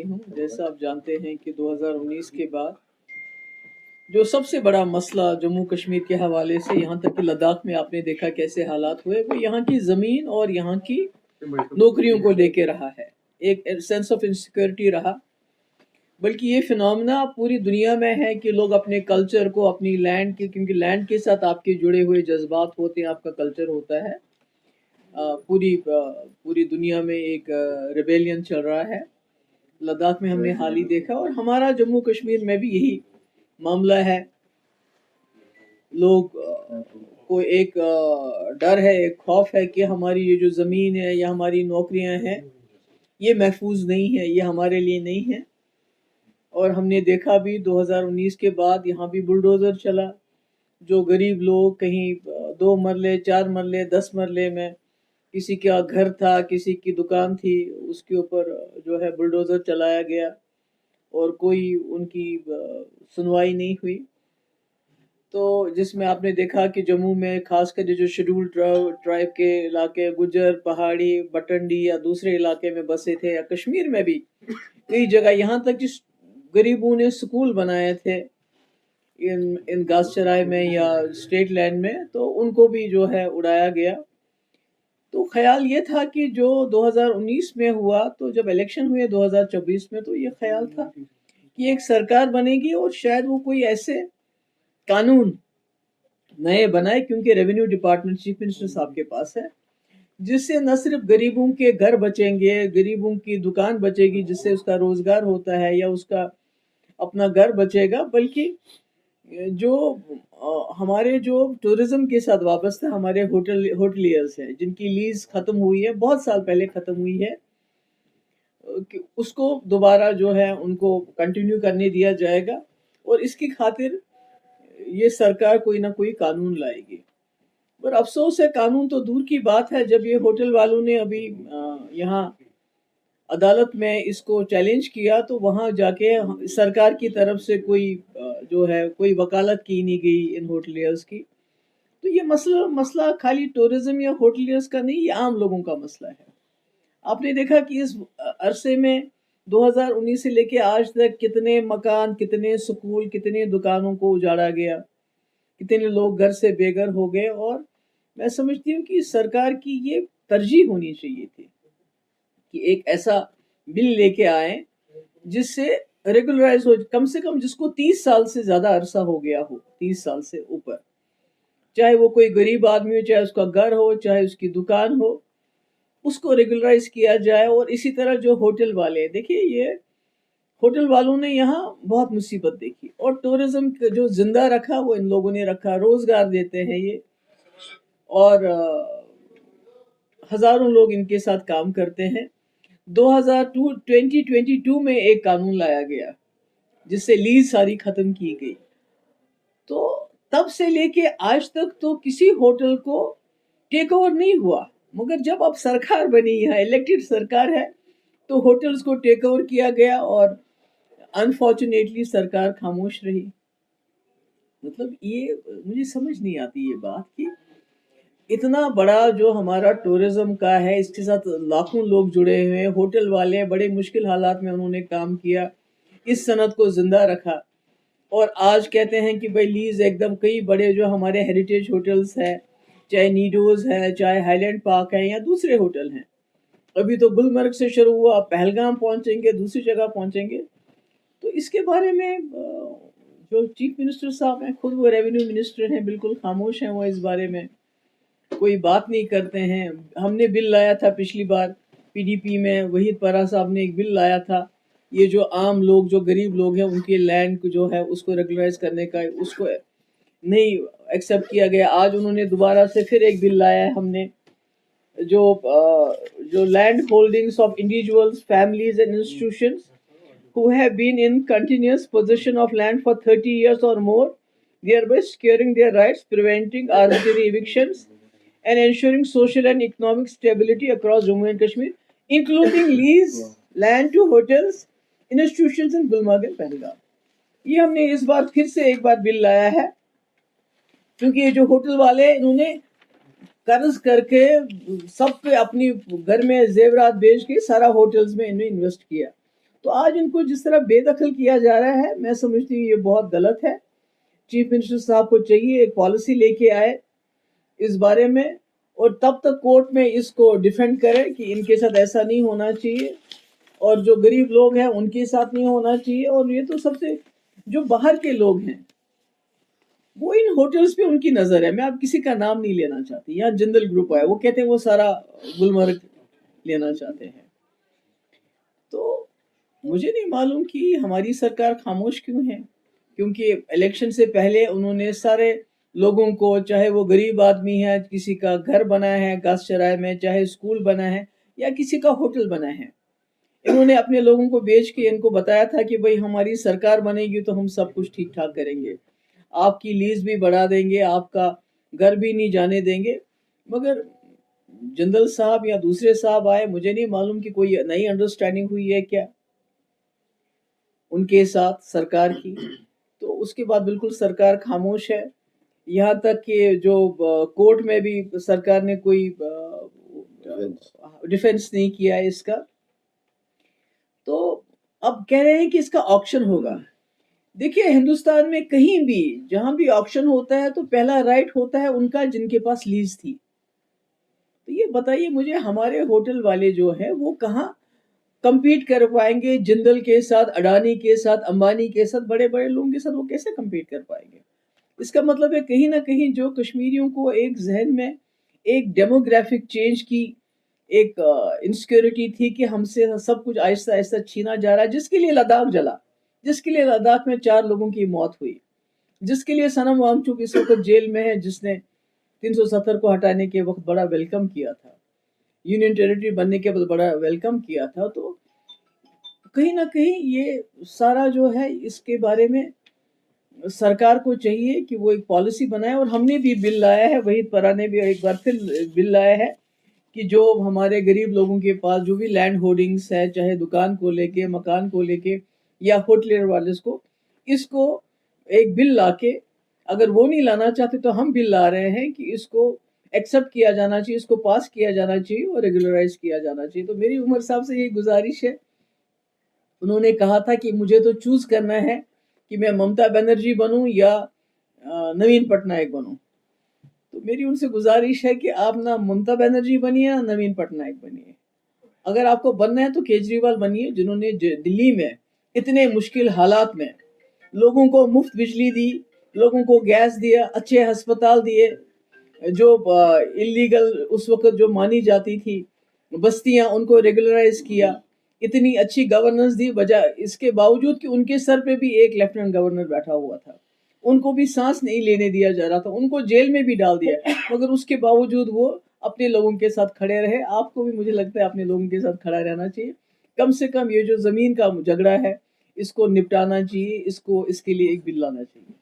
करती हूँ। जैसा आप जानते हैं कि 2019 के बाद जो सबसे बड़ा मसला जम्मू कश्मीर के हवाले से यहाँ तक कि लद्दाख में आपने देखा कैसे हालात हुए, वो यहाँ की ज़मीन और यहाँ की नौकरियों को लेके रहा है। एक सेंस ऑफ इनसिक्योरिटी रहा, बल्कि ये फिनोमेना पूरी दुनिया में है कि लोग अपने कल्चर को, अपनी लैंड की, क्योंकि लैंड के साथ आपके जुड़े हुए जज्बात होते हैं, आपका कल्चर होता है। पूरी दुनिया में एक रिबेलियन चल रहा है। लद्दाख में हमने हाल ही देखा, और हमारा जम्मू कश्मीर में भी यही मामला है। लोग को एक डर है, एक खौफ है कि हमारी ये जो ज़मीन है या हमारी नौकरियां हैं, ये महफूज नहीं है, ये हमारे लिए नहीं है। और हमने देखा भी 2019 के बाद यहाँ भी बुलडोज़र चला। जो गरीब लोग कहीं 2 मरले, 4 मरले, 10 मरले में किसी का घर था, किसी की दुकान थी, उसके ऊपर जो है बुलडोज़र चलाया गया और कोई उनकी सुनवाई नहीं हुई। तो जिसमें आपने देखा कि जम्मू में खासकर जो शेड्यूल ट्राइब के इलाके, गुज्जर, पहाड़ी, बटंडी या दूसरे इलाके में बसे थे, या कश्मीर में भी कई जगह, यहाँ तक कि गरीबों ने स्कूल बनाए थे इन घासचराई में या स्टेट लैंड में, तो उनको भी जो है उड़ाया गया। तो ख्याल ये था कि जो 2019 में हुआ, तो जब इलेक्शन हुए 2024 में, तो ये ख्याल था कि एक सरकार बनेगी और शायद वो कोई ऐसे कानून नए बनाए, क्योंकि रेवेन्यू डिपार्टमेंट चीफ मिनिस्टर साहब के पास है, जिससे न सिर्फ गरीबों के घर बचेंगे, गरीबों की दुकान बचेगी जिससे उसका रोजगार होता है या उसका अपना घर बचेगा, बल्कि जो हमारे जो टूरिज्म के साथ वाबस्ता हमारे होटलियर्स हैं, जिनकी लीज खत्म हुई है, बहुत साल पहले खत्म हुई है, उसको दोबारा जो है उनको कंटिन्यू करने दिया जाएगा। और इसकी खातिर ये सरकार कोई ना कोई कानून लाएगी। पर अफसोस है, कानून तो दूर की बात है, जब ये होटल वालों ने अभी यहाँ अदालत में इसको चैलेंज किया, तो वहाँ जाके सरकार की तरफ से कोई जो है कोई वकालत की नहीं गई इन होटलियर्स की। तो ये मसला खाली टूरिज्म या होटलियर्स का नहीं, ये आम लोगों का मसला है। आपने देखा कि इस अरसे में 2019 से लेके आज तक कितने मकान, कितने स्कूल, कितने दुकानों को उजाड़ा गया, कितने लोग घर से बेघर हो गए। और मैं समझती हूँ कि सरकार की ये तरजीह होनी चाहिए थी कि एक ऐसा बिल लेके आए जिससे रेगुलराइज हो, कम से कम जिसको 30 साल से ज़्यादा अरसा हो गया हो, 30 साल से ऊपर, चाहे वो कोई गरीब आदमी हो, चाहे उसका घर हो, चाहे उसकी दुकान हो, उसको रेगुलराइज किया जाए। और इसी तरह जो होटल वाले, देखिए ये होटल वालों ने यहाँ बहुत मुसीबत देखी, और टूरिज्म जो जिंदा रखा वो इन लोगों ने रखा, रोजगार देते हैं ये, और हजारों लोग इनके साथ काम करते हैं। 2022 में एक कानून लाया गया जिससे लीज सारी खत्म की गई। तो तब से लेके आज तक तो किसी होटल को टेक ओवर नहीं हुआ, मगर जब अब सरकार बनी है, इलेक्टेड सरकार है, तो होटल्स को टेक ओवर किया गया, और अनफॉर्चुनेटली सरकार खामोश रही। मतलब ये मुझे समझ नहीं आती ये बात कि इतना बड़ा जो हमारा टूरिज्म का है, इसके साथ लाखों लोग जुड़े हुए हैं, होटल वाले बड़े मुश्किल हालात में उन्होंने काम किया, इस सनत को जिंदा रखा, और आज कहते हैं कि भाई लीज एकदम, कई बड़े जो हमारे हेरिटेज होटल्स हैं, चाहे नीडोज है, चाहे हाईलैंड पार्क है, या दूसरे होटल हैं, अभी तो गुलमर्ग से शुरू हुआ, पहलगाम पहुंचेंगे, दूसरी जगह पहुंचेंगे। तो इसके बारे में जो चीफ मिनिस्टर साहब हैं, खुद वो रेवेन्यू मिनिस्टर हैं, बिल्कुल खामोश हैं, वो इस बारे में कोई बात नहीं करते हैं। हमने बिल लाया था पिछली बार पीडीपी में, वहीद परा साहब ने एक बिल लाया था, ये जो आम लोग, जो गरीब लोग हैं, उनके लैंड को जो है उसको रेगुलराइज करने का, उसको नहीं एक्सेप्ट किया गया। आज उन्होंने दोबारा से फिर एक बिल लाया है, हमने जो land holdings of individuals, families and institutions who have been in continuous possession of land for 30 years or more, thereby securing their rights, preventing arbitrary evictions, and ensuring social and economic stability across Jammu and Kashmir, including lease land to hotels, institutions in Gulmarg and Pahalgam. ये हमने इस बार फिर से एक बार bill लाया है, क्योंकि ये जो होटल वाले, इन्होंने कर्ज करके सब पे अपनी घर में जेवरात बेच के सारा होटल्स में इन्होंने इन्वेस्ट किया। تو آج ان کو جس طرح بے دخل کیا جا رہا ہے، میں سمجھتی ہوں یہ بہت غلط ہے. چیف منسٹر صاحب کو چاہیے ایک پالیسی لے کے آئے اس بارے میں، اور تب تک کورٹ میں اس کو ڈیفینڈ کرے کہ ان کے ساتھ ایسا نہیں ہونا چاہیے، اور جو غریب لوگ ہیں ان کے ساتھ نہیں ہونا چاہیے. اور یہ تو سب سے جو باہر کے لوگ ہیں وہ ان ہوٹلز پہ ان کی نظر ہے. میں اب کسی کا نام نہیں لینا چاہتی. یہاں جندل گروپ ہے، وہ کہتے ہیں وہ سارا گلمرگ لینا چاہتے ہیں. تو مجھے نہیں معلوم کہ ہماری سرکار خاموش کیوں ہے، کیونکہ الیکشن سے پہلے انہوں نے سارے لوگوں کو، چاہے وہ غریب آدمی ہے، کسی کا گھر بنا ہے گھاس چرائے میں، چاہے اسکول بنا ہے یا کسی کا ہوٹل بنا ہے، انہوں نے اپنے لوگوں کو بیچ کے ان کو بتایا تھا کہ بھئی ہماری سرکار بنے گی تو ہم سب کچھ ٹھیک ٹھاک کریں گے، آپ کی لیز بھی بڑھا دیں گے، آپ کا گھر بھی نہیں جانے دیں گے. مگر جندل صاحب یا دوسرے صاحب آئے، مجھے نہیں معلوم کہ کوئی نئی انڈرسٹینڈنگ ہوئی ہے کیا ان کے ساتھ سرکار کی. تو اس کے بعد بالکل سرکار خاموش ہے. یہاں تک کہ جو کورٹ میں بھی سرکار نے کوئی ڈیفینس نہیں کیا ہے اس کا. تو اب کہہ رہے ہیں کہ اس کا آکشن ہوگا. دیکھیے ہندوستان میں کہیں بھی جہاں بھی آکشن ہوتا ہے تو پہلا رائٹ ہوتا ہے ان کا جن کے پاس لیز تھی. تو یہ بتائیے مجھے ہمارے ہوٹل والے جو ہیں وہ کہاں کمپیٹ کر پائیں گے جندل کے ساتھ، اڈانی کے ساتھ، امبانی کے ساتھ، بڑے بڑے لوگوں کے ساتھ وہ کیسے کمپیٹ کر پائیں گے؟ اس کا مطلب ہے کہیں نہ کہیں جو کشمیریوں کو ایک ذہن میں ایک ڈیموگرافک چینج کی ایک انسیکیورٹی تھی کہ ہم سے سب کچھ آہستہ آہستہ چھینا جا رہا ہے، جس کے لیے لداخ جلا، جس کے لیے لداخ میں 4 لوگوں کی موت ہوئی، جس کے لیے صنم وانگچک اس وقت جیل میں ہے، جس نے 370 کو ہٹانے کے وقت بڑا ویلکم کیا تھا، یونین ٹیریٹری بننے کے بعد بڑا ویلکم کیا تھا. تو کہیں نہ کہیں یہ سارا جو ہے اس کے بارے میں سرکار کو چاہیے کہ وہ ایک پالیسی بنائے. اور ہم نے بھی بل لایا ہے، وحید پرا نے بھی ایک بار پھر بل لایا ہے کہ جو ہمارے غریب لوگوں کے پاس جو بھی لینڈ ہولڈنگس ہے، چاہے دکان کو لے کے، مکان کو لے کے یا ہوٹلر والے کو، اس کو ایک بل لا کے، اگر وہ نہیں لانا چاہتے تو ہم بل لا رہے ہیں کہ اس کو ایکسیپٹ کیا جانا چاہیے، اس کو پاس کیا جانا چاہیے اور ریگولرائز کیا جانا چاہیے. تو میری عمر صاحب سے یہی گزارش ہے. انہوں نے کہا تھا کہ مجھے تو چوز کرنا ہے کہ میں ممتا بنرجی بنوں یا نوین پٹنائک بنوں. تو میری ان سے گزارش ہے کہ آپ نہ ممتا بنرجی بنیے نہ نوین پٹنائک بنیے. اگر آپ کو بننا ہے تو کیجریوال بنیے، جنہوں نے دلی میں اتنے مشکل حالات میں لوگوں کو مفت بجلی دی، لوگوں کو گیس دیا، اچھے ہسپتال دیے، جو اللیگل اس وقت جو مانی جاتی تھی بستیاں ان کو ریگولرائز کیا، اتنی اچھی گورننس دی. بجائے اس کے باوجود کہ ان کے سر پہ بھی ایک لیفٹیننٹ گورنر بیٹھا ہوا تھا، ان کو بھی سانس نہیں لینے دیا جا رہا تھا، ان کو جیل میں بھی ڈال دیا، مگر اس کے باوجود وہ اپنے لوگوں کے ساتھ کھڑے رہے. آپ کو بھی مجھے لگتا ہے اپنے لوگوں کے ساتھ کھڑا رہنا چاہیے. کم سے کم یہ جو زمین کا جھگڑا ہے اس کو نپٹانا چاہیے، اس کے لیے ایک بل لانا چاہیے.